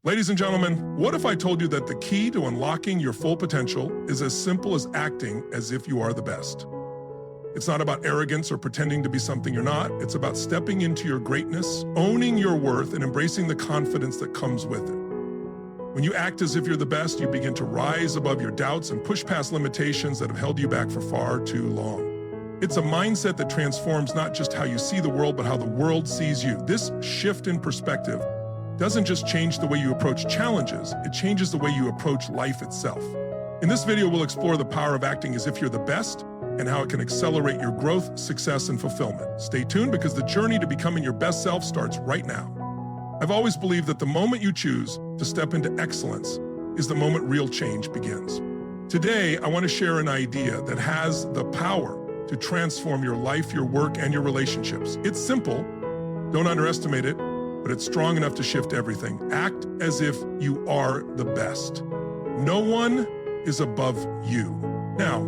Ladies and gentlemen, what if I told you that the key to unlocking your full potential is as simple as acting as if you are the best? It's not about arrogance or pretending to be something you're not. It's about stepping into your greatness, owning your worth, and embracing the confidence that comes with it. When you act as if you're the best, you begin to rise above your doubts and push past limitations that have held you back for far too long. It's a mindset that transforms not just how you see the world, but how the world sees you. This shift in perspective doesn't just change the way you approach challenges, it changes the way you approach life itself. In this video, we'll explore the power of acting as if you're the best and how it can accelerate your growth, success, and fulfillment. Stay tuned because the journey to becoming your best self starts right now. I've always believed that the moment you choose to step into excellence is the moment real change begins. Today, I want to share an idea that has the power to transform your life, your work, and your relationships. It's simple, don't underestimate it, but it's strong enough to shift everything. Act as if you are the best. No one is above you. Now,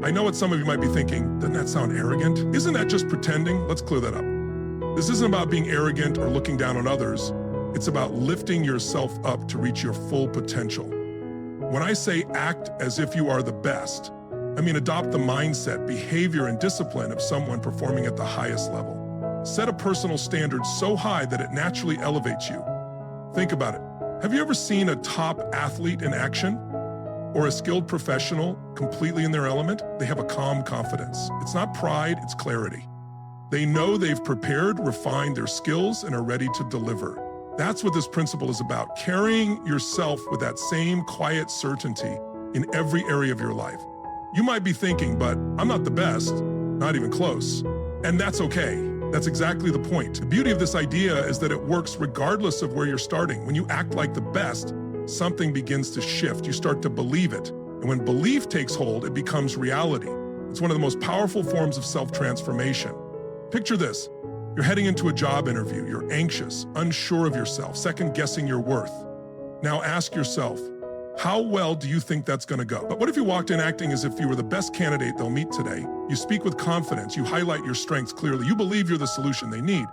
I know what some of you might be thinking, doesn't that sound arrogant? Isn't that just pretending? Let's clear that up. This isn't about being arrogant or looking down on others. It's about lifting yourself up to reach your full potential. When I say act as if you are the best, I mean adopt the mindset, behavior, and discipline of someone performing at the highest level. Set a personal standard so high that it naturally elevates you. Think about it. Have you ever seen a top athlete in action? Or a skilled professional completely in their element? They have a calm confidence. It's not pride, it's clarity. They know they've prepared, refined their skills, and are ready to deliver. That's what this principle is about, carrying yourself with that same quiet certainty in every area of your life. You might be thinking, but I'm not the best, not even close. And that's okay. That's exactly the point. The beauty of this idea is that it works regardless of where you're starting. When you act like the best, something begins to shift. You start to believe it. And when belief takes hold, it becomes reality. It's one of the most powerful forms of self-transformation. Picture this. You're heading into a job interview. You're anxious, unsure of yourself, second-guessing your worth. Now ask yourself, how well do you think that's going to go? But what if you walked in acting as if you were the best candidate they'll meet today? You speak with confidence. You highlight your strengths clearly. You believe you're the solution they need.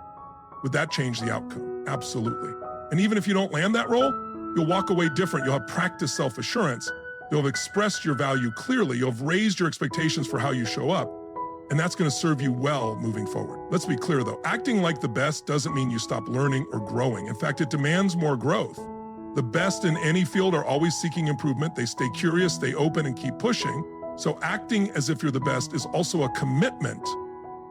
Would that change the outcome? Absolutely. And even if you don't land that role, you'll walk away different. You'll have practiced self-assurance. You'll have expressed your value clearly. You'll have raised your expectations for how you show up. And that's going to serve you well moving forward. Let's be clear though, acting like the best doesn't mean you stop learning or growing. In fact, it demands more growth. The best in any field are always seeking improvement. They stay curious, stay open, and keep pushing. So acting as if you're the best is also a commitment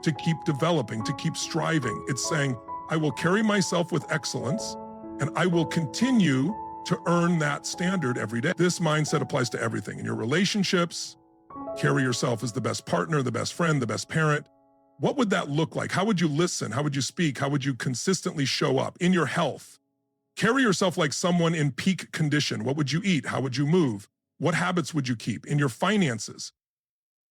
to keep developing, to keep striving. It's saying, I will carry myself with excellence, and I will continue to earn that standard every day. This mindset applies to everything. In your relationships, carry yourself as the best partner, the best friend, the best parent. What would that look like? How would you listen? How would you speak? How would you consistently show up? In your health, carry yourself like someone in peak condition. What would you eat? How would you move? What habits would you keep? In your finances,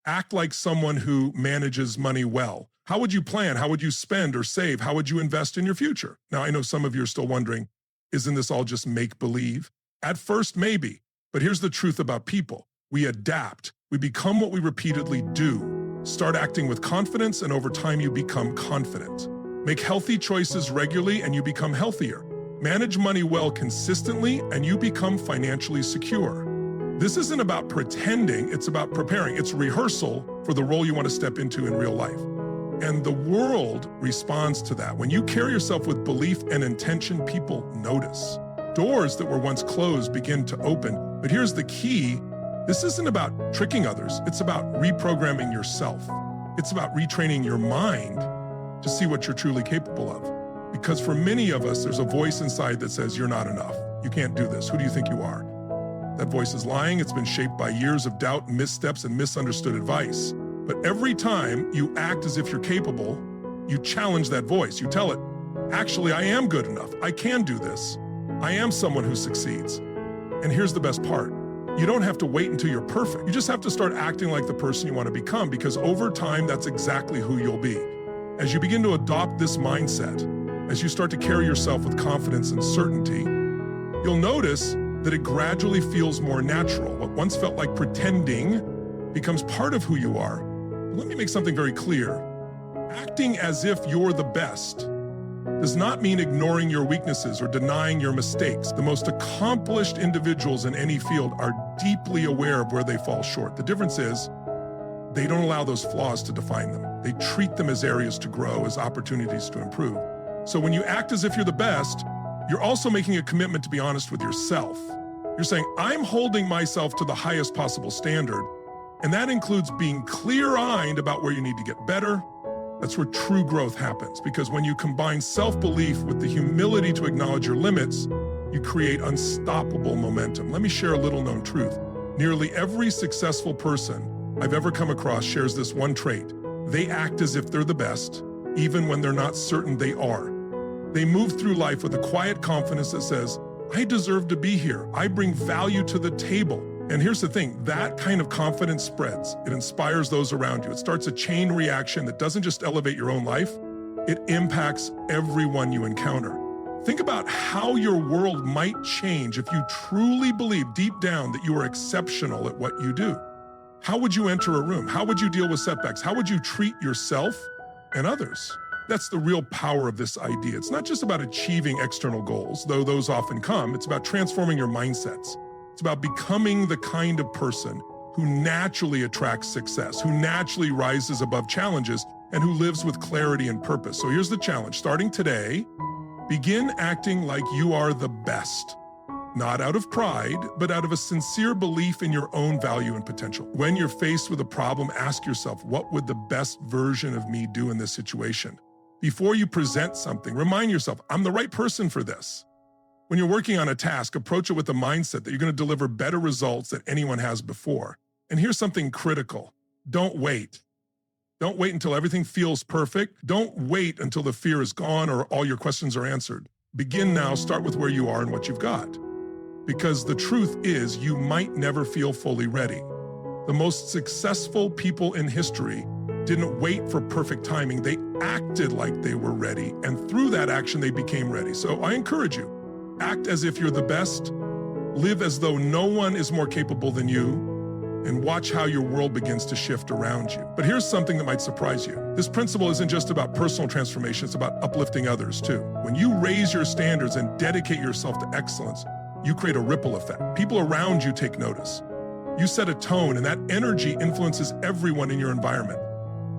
act like someone who manages money well. How would you plan? How would you spend or save? How would you invest in your future? Now, I know some of you are still wondering, isn't this all just make-believe? At first, maybe, but here's the truth about people. We adapt. We become what we repeatedly do. Start acting with confidence, and over time, you become confident. Make healthy choices regularly, and you become healthier. Manage money well consistently, and you become financially secure. This isn't about pretending, it's about preparing. It's rehearsal for the role you want to step into in real life. And the world responds to that. When you carry yourself with belief and intention, people notice. Doors that were once closed begin to open. But here's the key. This isn't about tricking others. It's about reprogramming yourself. It's about retraining your mind to see what you're truly capable of. Because for many of us, there's a voice inside that says, you're not enough. You can't do this. Who do you think you are? That voice is lying. It's been shaped by years of doubt, missteps, and misunderstood advice. But every time you act as if you're capable, you challenge that voice. You tell it, actually, I am good enough. I can do this. I am someone who succeeds. And here's the best part. You don't have to wait until you're perfect. You just have to start acting like the person you want to become, because over time, that's exactly who you'll be. As you begin to adopt this mindset, as you start to carry yourself with confidence and certainty, you'll notice that it gradually feels more natural. What once felt like pretending becomes part of who you are. But let me make something very clear. Acting as if you're the best does not mean ignoring your weaknesses or denying your mistakes. The most accomplished individuals in any field are deeply aware of where they fall short. The difference is they don't allow those flaws to define them. They treat them as areas to grow, as opportunities to improve. So when you act as if you're the best, you're also making a commitment to be honest with yourself. You're saying, I'm holding myself to the highest possible standard, and that includes being clear-eyed about where you need to get better. That's where true growth happens, because when you combine self-belief with the humility to acknowledge your limits, you create unstoppable momentum. Let me share a little-known truth. Nearly every successful person I've ever come across shares this one trait. They act as if they're the best, even when they're not certain they are. They move through life with a quiet confidence that says, I deserve to be here. I bring value to the table. And here's the thing, that kind of confidence spreads. It inspires those around you. It starts a chain reaction that doesn't just elevate your own life, it impacts everyone you encounter. Think about how your world might change if you truly believe deep down that you are exceptional at what you do. How would you enter a room? How would you deal with setbacks? How would you treat yourself and others? That's the real power of this idea. It's not just about achieving external goals, though those often come. It's about transforming your mindsets. It's about becoming the kind of person who naturally attracts success, who naturally rises above challenges, and who lives with clarity and purpose. So here's the challenge. Starting today, begin acting like you are the best. Not out of pride, but out of a sincere belief in your own value and potential. When you're faced with a problem, ask yourself, what would the best version of me do in this situation? Before you present something, remind yourself, I'm the right person for this. When you're working on a task, approach it with the mindset that you're going to deliver better results than anyone has before. And here's something critical. Don't wait. Don't wait until everything feels perfect. Don't wait until the fear is gone or all your questions are answered. Begin now, start with where you are and what you've got. Because the truth is, you might never feel fully ready. The most successful people in history didn't wait for perfect timing. They acted like they were ready, and through that action, they became ready. So I encourage you, act as if you're the best, live as though no one is more capable than you, and watch how your world begins to shift around you. But here's something that might surprise you. This principle isn't just about personal transformation, it's about uplifting others too. When you raise your standards and dedicate yourself to excellence, you create a ripple effect. People around you take notice. You set a tone, and that energy influences everyone in your environment.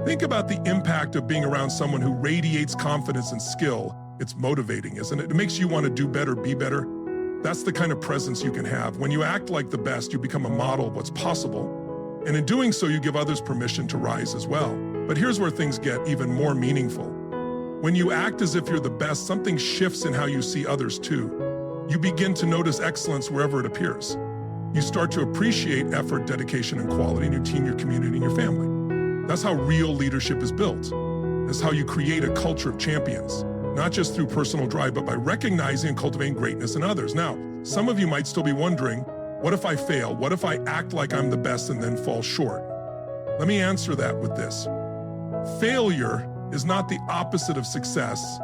Think about the impact of being around someone who radiates confidence and skill. It's motivating, isn't it? It makes you want to do better, be better. That's the kind of presence you can have. When you act like the best, you become a model of what's possible. And in doing so, you give others permission to rise as well. But here's where things get even more meaningful. When you act as if you're the best, something shifts in how you see others too. You begin to notice excellence wherever it appears. You start to appreciate effort, dedication, and quality in your team, your community, and your family. That's how real leadership is built. That's how you create a culture of champions, not just through personal drive, but by recognizing and cultivating greatness in others. Now, some of you might still be wondering, what if I fail? What if I act like I'm the best and then fall short? Let me answer that with this. Failure is not the opposite of success.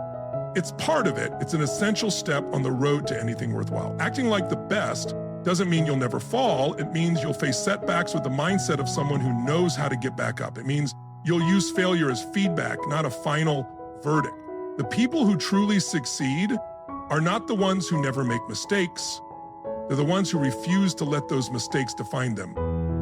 It's part of it. It's an essential step on the road to anything worthwhile. Acting like the best doesn't mean you'll never fall. It means you'll face setbacks with the mindset of someone who knows how to get back up. It means you'll use failure as feedback, not a final verdict. The people who truly succeed are not the ones who never make mistakes. They're the ones who refuse to let those mistakes define them.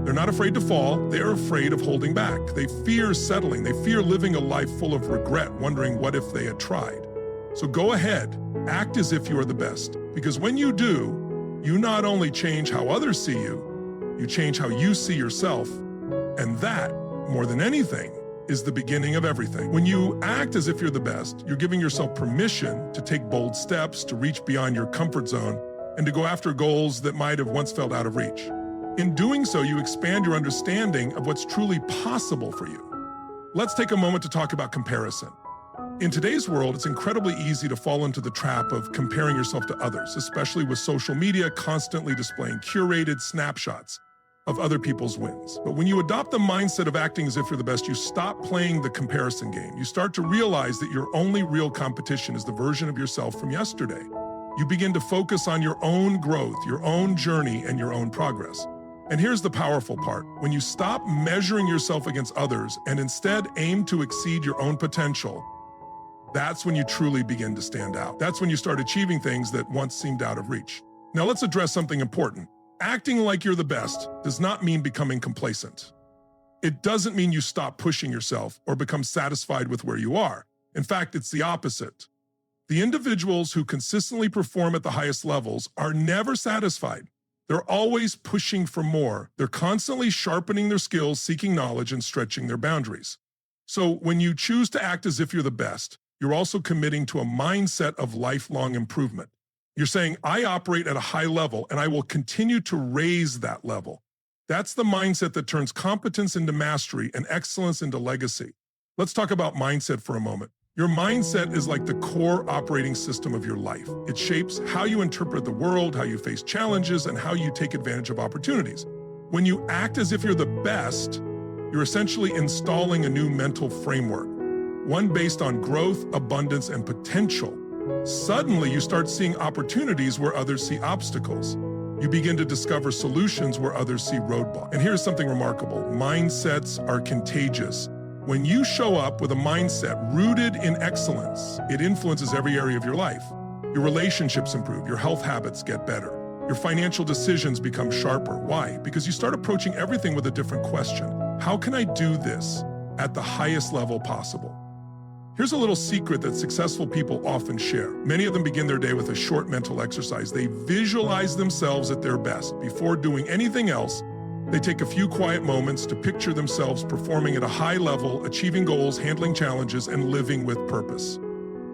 They're not afraid to fall. They're afraid of holding back. They fear settling. They fear living a life full of regret, wondering what if they had tried. So go ahead, act as if you are the best. Because when you do, you not only change how others see you, you change how you see yourself. And that, more than anything, is the beginning of everything. When you act as if you're the best, you're giving yourself permission to take bold steps, to reach beyond your comfort zone, and to go after goals that might have once felt out of reach. In doing so, you expand your understanding of what's truly possible for you. Let's take a moment to talk about comparison. In today's world, it's incredibly easy to fall into the trap of comparing yourself to others, especially with social media constantly displaying curated snapshots of other people's wins. But when you adopt the mindset of acting as if you're the best, you stop playing the comparison game. You start to realize that your only real competition is the version of yourself from yesterday. You begin to focus on your own growth, your own journey, and your own progress. And here's the powerful part. When you stop measuring yourself against others and instead aim to exceed your own potential, That's when you truly begin to stand out. That's when you start achieving things that once seemed out of reach. Now let's address something important. Acting like you're the best does not mean becoming complacent. It doesn't mean you stop pushing yourself or become satisfied with where you are. In fact, it's the opposite. The individuals who consistently perform at the highest levels are never satisfied. They're always pushing for more. They're constantly sharpening their skills, seeking knowledge, and stretching their boundaries. So when you choose to act as if you're the best, you're also committing to a mindset of lifelong improvement. You're saying, I operate at a high level and I will continue to raise that level. That's the mindset that turns competence into mastery and excellence into legacy. Let's talk about mindset for a moment. Your mindset is like the core operating system of your life. It shapes how you interpret the world, how you face challenges, and how you take advantage of opportunities. When you act as if you're the best, you're essentially installing a new mental framework, one based on growth, abundance, and potential. Suddenly, you start seeing opportunities where others see obstacles. You begin to discover solutions where others see roadblocks. And here's something remarkable. Mindsets are contagious. When you show up with a mindset rooted in excellence, it influences every area of your life. Your relationships improve, your health habits get better, your financial decisions become sharper. Why? Because you start approaching everything with a different question. How can I do this at the highest level possible? Here's a little secret that successful people often share. Many of them begin their day with a short mental exercise. They visualize themselves at their best. Before doing anything else, they take a few quiet moments to picture themselves performing at a high level, achieving goals, handling challenges, and living with purpose.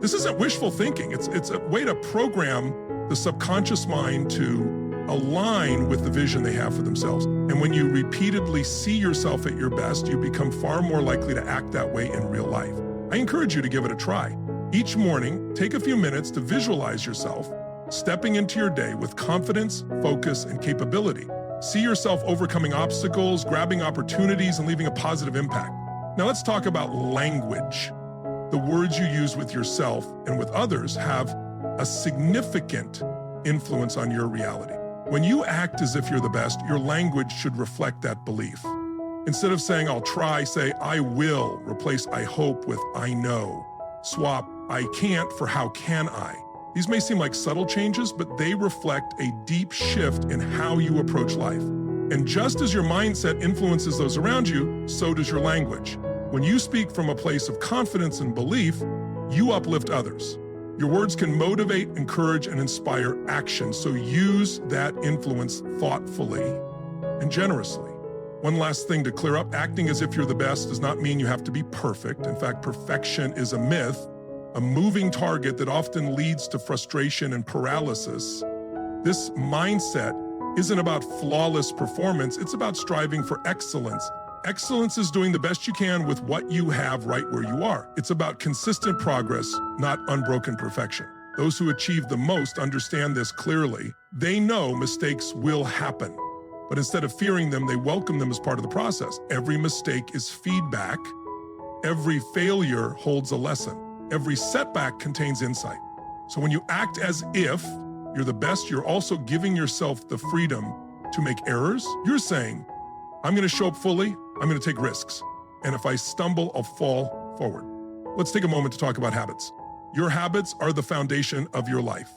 This isn't wishful thinking. It's a way to program the subconscious mind to align with the vision they have for themselves. And when you repeatedly see yourself at your best, you become far more likely to act that way in real life. I encourage you to give it a try. Each morning, take a few minutes to visualize yourself stepping into your day with confidence, focus, and capability. See yourself overcoming obstacles, grabbing opportunities, and leaving a positive impact. Now let's talk about language. The words you use with yourself and with others have a significant influence on your reality. When you act as if you're the best, your language should reflect that belief. Instead of saying, I'll try, say, I will. Replace I hope with I know. Swap I can't for how can I. These may seem like subtle changes, but they reflect a deep shift in how you approach life. And just as your mindset influences those around you, so does your language. When you speak from a place of confidence and belief, you uplift others. Your words can motivate, encourage, and inspire action, so use that influence thoughtfully and generously. One last thing to clear up, acting as if you're the best does not mean you have to be perfect. In fact, perfection is a myth, a moving target that often leads to frustration and paralysis. This mindset isn't about flawless performance, it's about striving for excellence. Excellence is doing the best you can with what you have right where you are. It's about consistent progress, not unbroken perfection. Those who achieve the most understand this clearly. They know mistakes will happen, but instead of fearing them, they welcome them as part of the process. Every mistake is feedback. Every failure holds a lesson. Every setback contains insight. So when you act as if you're the best, you're also giving yourself the freedom to make errors. You're saying, I'm going to show up fully, I'm going to take risks. And if I stumble, I'll fall forward. Let's take a moment to talk about habits. Your habits are the foundation of your life.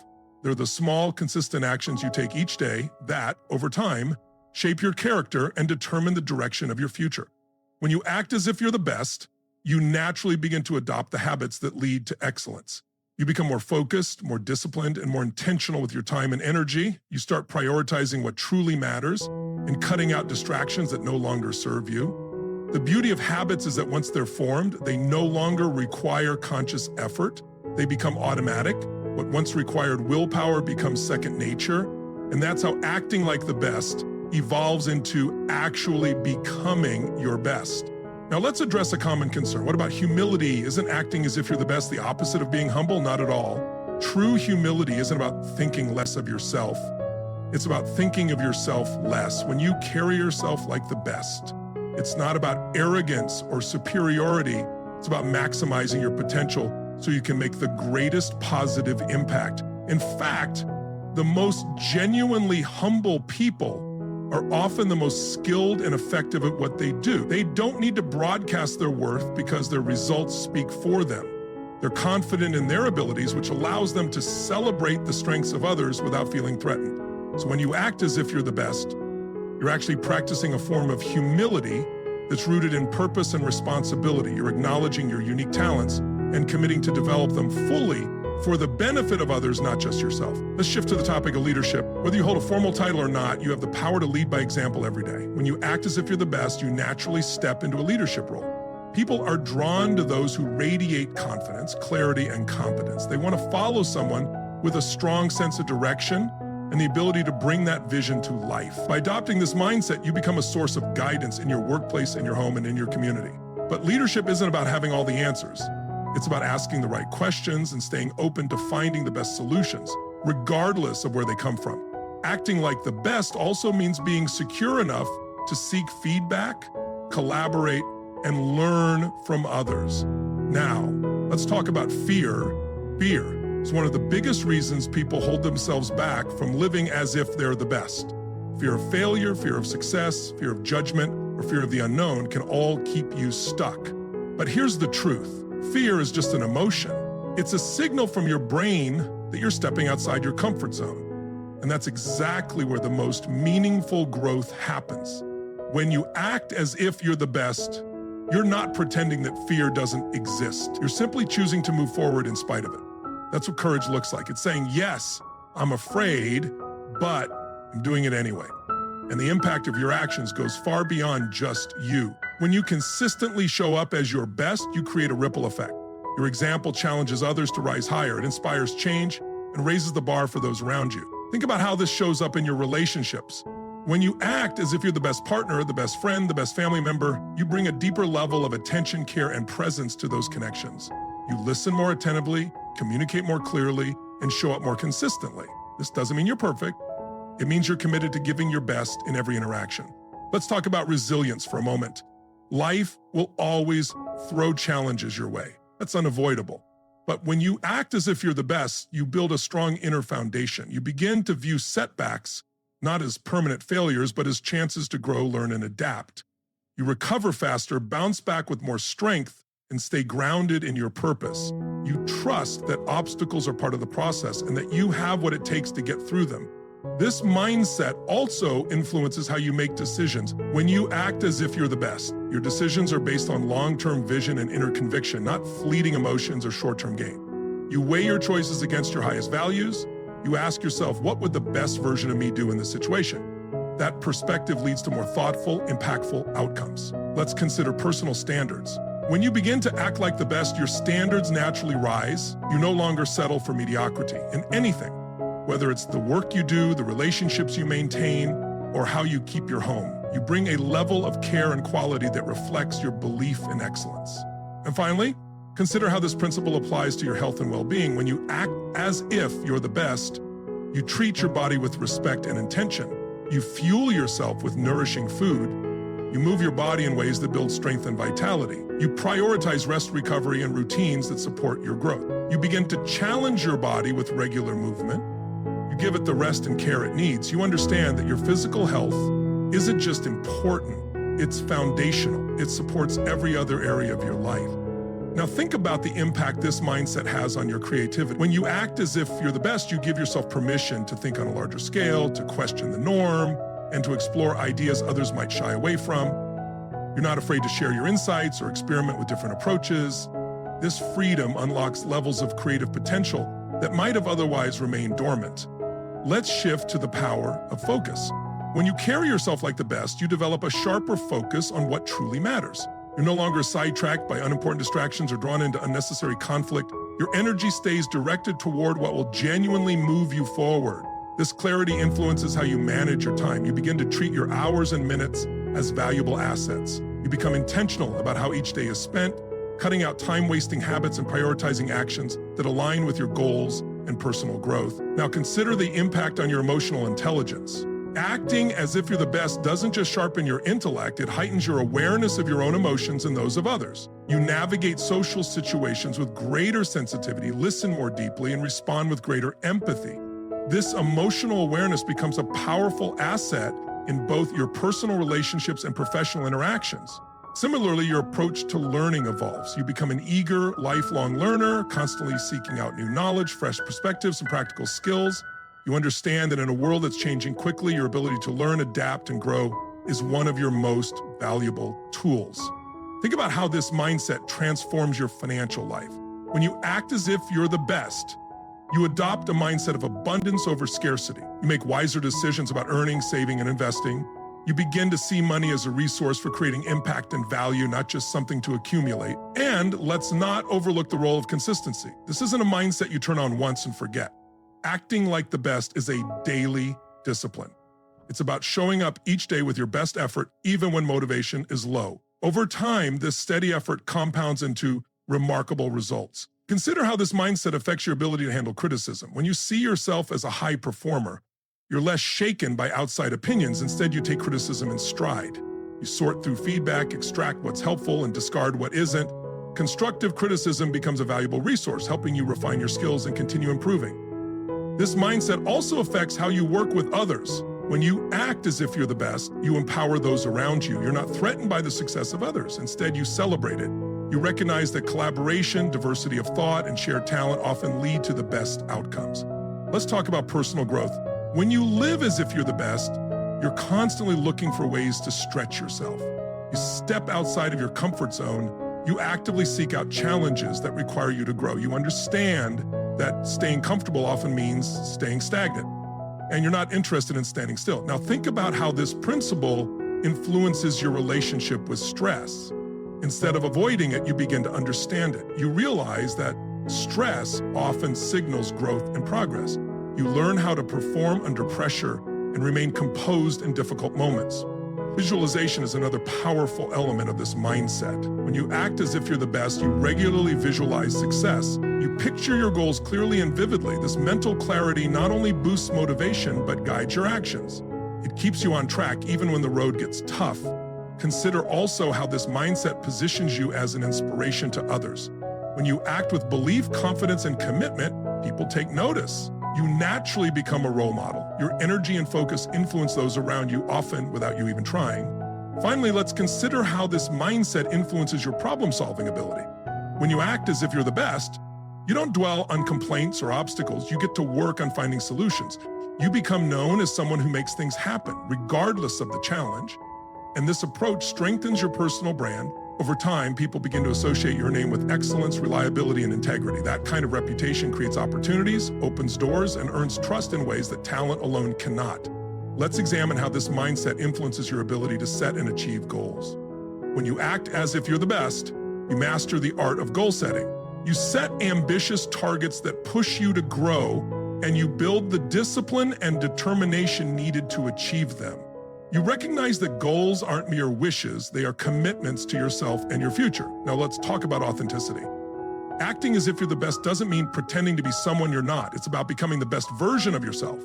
They're the small, consistent actions you take each day that, over time, shape your character and determine the direction of your future. When you act as if you're the best, you naturally begin to adopt the habits that lead to excellence. You become more focused, more disciplined, and more intentional with your time and energy. You start prioritizing what truly matters and cutting out distractions that no longer serve you. The beauty of habits is that once they're formed, they no longer require conscious effort. They become automatic. What once required willpower becomes second nature. And that's how acting like the best evolves into actually becoming your best. Now let's address a common concern. What about humility? Isn't acting as if you're the best the opposite of being humble? Not at all. True humility isn't about thinking less of yourself. It's about thinking of yourself less. When you carry yourself like the best, it's not about arrogance or superiority. It's about maximizing your potential so you can make the greatest positive impact. In fact, the most genuinely humble people are often the most skilled and effective at what they do. They don't need to broadcast their worth because their results speak for them. They're confident in their abilities, which allows them to celebrate the strengths of others without feeling threatened. So when you act as if you're the best, you're actually practicing a form of humility that's rooted in purpose and responsibility. You're acknowledging your unique talents and committing to develop them fully for the benefit of others, not just yourself. Let's shift to the topic of leadership. Whether you hold a formal title or not, you have the power to lead by example every day. When you act as if you're the best, you naturally step into a leadership role. People are drawn to those who radiate confidence, clarity, and competence. They want to follow someone with a strong sense of direction and the ability to bring that vision to life. By adopting this mindset, you become a source of guidance in your workplace, in your home, and in your community. But leadership isn't about having all the answers. It's about asking the right questions and staying open to finding the best solutions, regardless of where they come from. Acting like the best also means being secure enough to seek feedback, collaborate, and learn from others. Now, let's talk about fear. Fear is one of the biggest reasons people hold themselves back from living as if they're the best. Fear of failure, fear of success, fear of judgment, or fear of the unknown can all keep you stuck. But here's the truth. Fear is just an emotion. It's a signal from your brain that you're stepping outside your comfort zone. And that's exactly where the most meaningful growth happens. When you act as if you're the best, you're not pretending that fear doesn't exist. You're simply choosing to move forward in spite of it. That's what courage looks like. It's saying, yes, I'm afraid, but I'm doing it anyway. And the impact of your actions goes far beyond just you. When you consistently show up as your best, you create a ripple effect. Your example challenges others to rise higher. It inspires change and raises the bar for those around you. Think about how this shows up in your relationships. When you act as if you're the best partner, the best friend, the best family member, you bring a deeper level of attention, care, and presence to those connections. You listen more attentively, communicate more clearly, and show up more consistently. This doesn't mean you're perfect. It means you're committed to giving your best in every interaction. Let's talk about resilience for a moment. Life will always throw challenges your way. That's unavoidable. But when you act as if you're the best, you build a strong inner foundation. You begin to view setbacks not as permanent failures, but as chances to grow, learn, and adapt. You recover faster, bounce back with more strength, and stay grounded in your purpose. You trust that obstacles are part of the process and that you have what it takes to get through them. This mindset also influences how you make decisions. When you act as if you're the best, your decisions are based on long-term vision and inner conviction, not fleeting emotions or short-term gain. You weigh your choices against your highest values. You ask yourself, what would the best version of me do in this situation? That perspective leads to more thoughtful, impactful outcomes. Let's consider personal standards. When you begin to act like the best, your standards naturally rise. You no longer settle for mediocrity in anything, whether it's the work you do, the relationships you maintain, or how you keep your home. You bring a level of care and quality that reflects your belief in excellence. And finally, consider how this principle applies to your health and well-being. When you act as if you're the best, you treat your body with respect and intention. You fuel yourself with nourishing food. You move your body in ways that build strength and vitality. You prioritize rest, recovery, and routines that support your growth. You begin to challenge your body with regular movement. You give it the rest and care it needs. You understand that your physical health isn't just important, it's foundational. It supports every other area of your life. Now think about the impact this mindset has on your creativity. When you act as if you're the best, you give yourself permission to think on a larger scale, to question the norm, and to explore ideas others might shy away from. You're not afraid to share your insights or experiment with different approaches. This freedom unlocks levels of creative potential that might have otherwise remained dormant. Let's shift to the power of focus. When you carry yourself like the best, you develop a sharper focus on what truly matters. You're no longer sidetracked by unimportant distractions or drawn into unnecessary conflict. Your energy stays directed toward what will genuinely move you forward. This clarity influences how you manage your time. You begin to treat your hours and minutes as valuable assets. You become intentional about how each day is spent, cutting out time-wasting habits and prioritizing actions that align with your goals and personal growth. Now consider the impact on your emotional intelligence. Acting as if you're the best doesn't just sharpen your intellect, it heightens your awareness of your own emotions and those of others. You navigate social situations with greater sensitivity, listen more deeply, and respond with greater empathy. This emotional awareness becomes a powerful asset in both your personal relationships and professional interactions. Similarly, your approach to learning evolves. You become an eager, lifelong learner, constantly seeking out new knowledge, fresh perspectives, and practical skills. You understand that in a world that's changing quickly, your ability to learn, adapt, and grow is one of your most valuable tools. Think about how this mindset transforms your financial life. When you act as if you're the best, you adopt a mindset of abundance over scarcity. You make wiser decisions about earning, saving, and investing. You begin to see money as a resource for creating impact and value, not just something to accumulate. And let's not overlook the role of consistency. This isn't a mindset you turn on once and forget. Acting like the best is a daily discipline. It's about showing up each day with your best effort, even when motivation is low. Over time, this steady effort compounds into remarkable results. Consider how this mindset affects your ability to handle criticism. When you see yourself as a high performer, you're less shaken by outside opinions. Instead, you take criticism in stride. You sort through feedback, extract what's helpful, and discard what isn't. Constructive criticism becomes a valuable resource, helping you refine your skills and continue improving. This mindset also affects how you work with others. When you act as if you're the best, you empower those around you. You're not threatened by the success of others. Instead, you celebrate it. You recognize that collaboration, diversity of thought, and shared talent often lead to the best outcomes. Let's talk about personal growth. When you live as if you're the best, you're constantly looking for ways to stretch yourself. You step outside of your comfort zone. You actively seek out challenges that require you to grow. You understand that staying comfortable often means staying stagnant, and you're not interested in standing still. Now think about how this principle influences your relationship with stress. Instead of avoiding it, you begin to understand it. You realize that stress often signals growth and progress. You learn how to perform under pressure and remain composed in difficult moments. Visualization is another powerful element of this mindset. When you act as if you're the best, you regularly visualize success. You picture your goals clearly and vividly. This mental clarity not only boosts motivation, but guides your actions. It keeps you on track even when the road gets tough. Consider also how this mindset positions you as an inspiration to others. When you act with belief, confidence, and commitment, people take notice. You naturally become a role model. Your energy and focus influence those around you, often without you even trying. Finally, let's consider how this mindset influences your problem-solving ability. When you act as if you're the best, you don't dwell on complaints or obstacles. You get to work on finding solutions. You become known as someone who makes things happen, regardless of the challenge. And this approach strengthens your personal brand. Over time, people begin to associate your name with excellence, reliability, and integrity. That kind of reputation creates opportunities, opens doors, and earns trust in ways that talent alone cannot. Let's examine how this mindset influences your ability to set and achieve goals. When you act as if you're the best, you master the art of goal setting. You set ambitious targets that push you to grow, and you build the discipline and determination needed to achieve them. You recognize that goals aren't mere wishes, they are commitments to yourself and your future. Now let's talk about authenticity. Acting as if you're the best doesn't mean pretending to be someone you're not. It's about becoming the best version of yourself.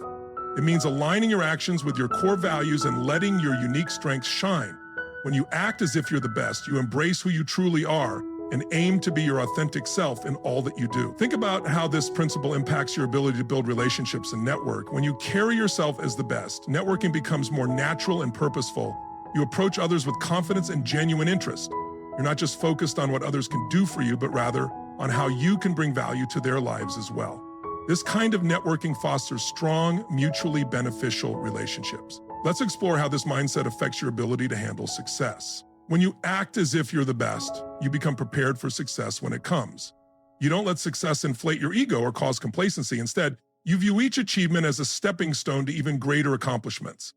It means aligning your actions with your core values and letting your unique strengths shine. When you act as if you're the best, you embrace who you truly are and aim to be your authentic self in all that you do. Think about how this principle impacts your ability to build relationships and network. When you carry yourself as the best, networking becomes more natural and purposeful. You approach others with confidence and genuine interest. You're not just focused on what others can do for you, but rather on how you can bring value to their lives as well. This kind of networking fosters strong, mutually beneficial relationships. Let's explore how this mindset affects your ability to handle success. When you act as if you're the best, you become prepared for success when it comes. You don't let success inflate your ego or cause complacency. Instead, you view each achievement as a stepping stone to even greater accomplishments.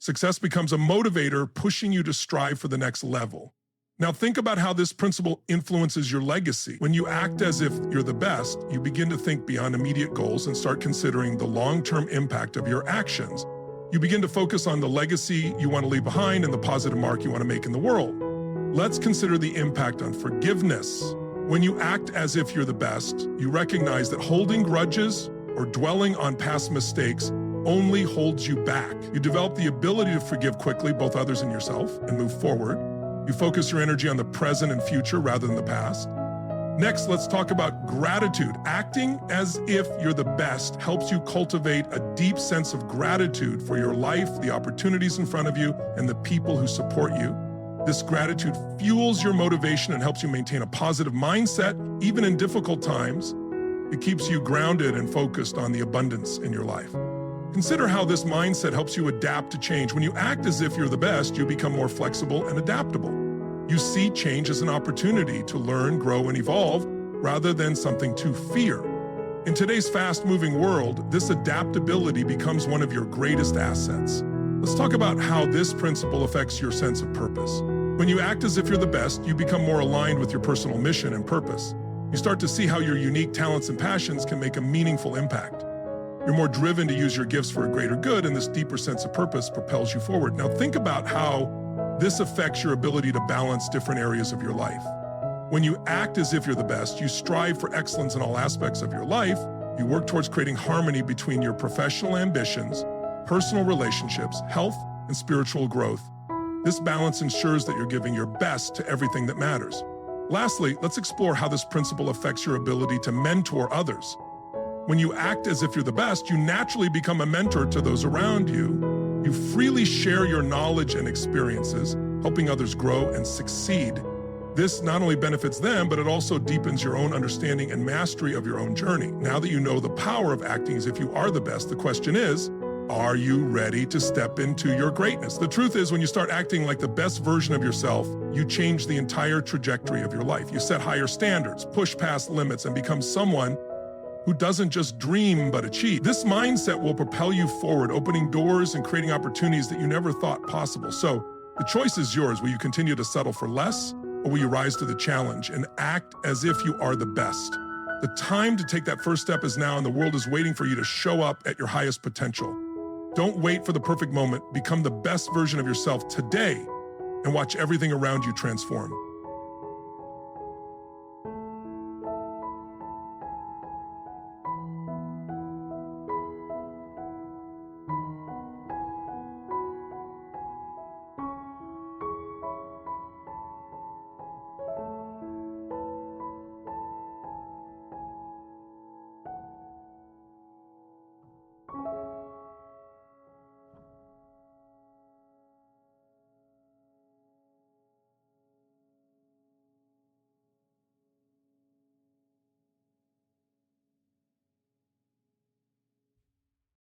Success becomes a motivator, pushing you to strive for the next level. Now think about how this principle influences your legacy. When you act as if you're the best, you begin to think beyond immediate goals and start considering the long-term impact of your actions. You begin to focus on the legacy you want to leave behind and the positive mark you want to make in the world. Let's consider the impact on forgiveness. When you act as if you're the best, you recognize that holding grudges or dwelling on past mistakes only holds you back. You develop the ability to forgive quickly, both others and yourself, and move forward. You focus your energy on the present and future rather than the past. Next, let's talk about gratitude. Acting as if you're the best helps you cultivate a deep sense of gratitude for your life, the opportunities in front of you, and the people who support you. This gratitude fuels your motivation and helps you maintain a positive mindset, even in difficult times. It keeps you grounded and focused on the abundance in your life. Consider how this mindset helps you adapt to change. When you act as if you're the best, you become more flexible and adaptable. You see change as an opportunity to learn, grow, and evolve rather than something to fear. In today's fast-moving world, this adaptability becomes one of your greatest assets. Let's talk about how this principle affects your sense of purpose. When you act as if you're the best, you become more aligned with your personal mission and purpose. You start to see how your unique talents and passions can make a meaningful impact. You're more driven to use your gifts for a greater good, and this deeper sense of purpose propels you forward. Now think about how this affects your ability to balance different areas of your life. When you act as if you're the best, you strive for excellence in all aspects of your life. You work towards creating harmony between your professional ambitions, personal relationships, health, and spiritual growth. This balance ensures that you're giving your best to everything that matters. Lastly, let's explore how this principle affects your ability to mentor others. When you act as if you're the best, you naturally become a mentor to those around you. You freely share your knowledge and experiences, helping others grow and succeed. This not only benefits them, but it also deepens your own understanding and mastery of your own journey. Now that you know the power of acting as if you are the best, the question is, are you ready to step into your greatness? The truth is, when you start acting like the best version of yourself, you change the entire trajectory of your life. You set higher standards, push past limits, and become someone who doesn't just dream but achieve. This mindset will propel you forward, opening doors and creating opportunities that you never thought possible. So the choice is yours. Will you continue to settle for less, or will you rise to the challenge and act as if you are the best? The time to take that first step is now, and the world is waiting for you to show up at your highest potential. Don't wait for the perfect moment. Become the best version of yourself today and watch everything around you transform.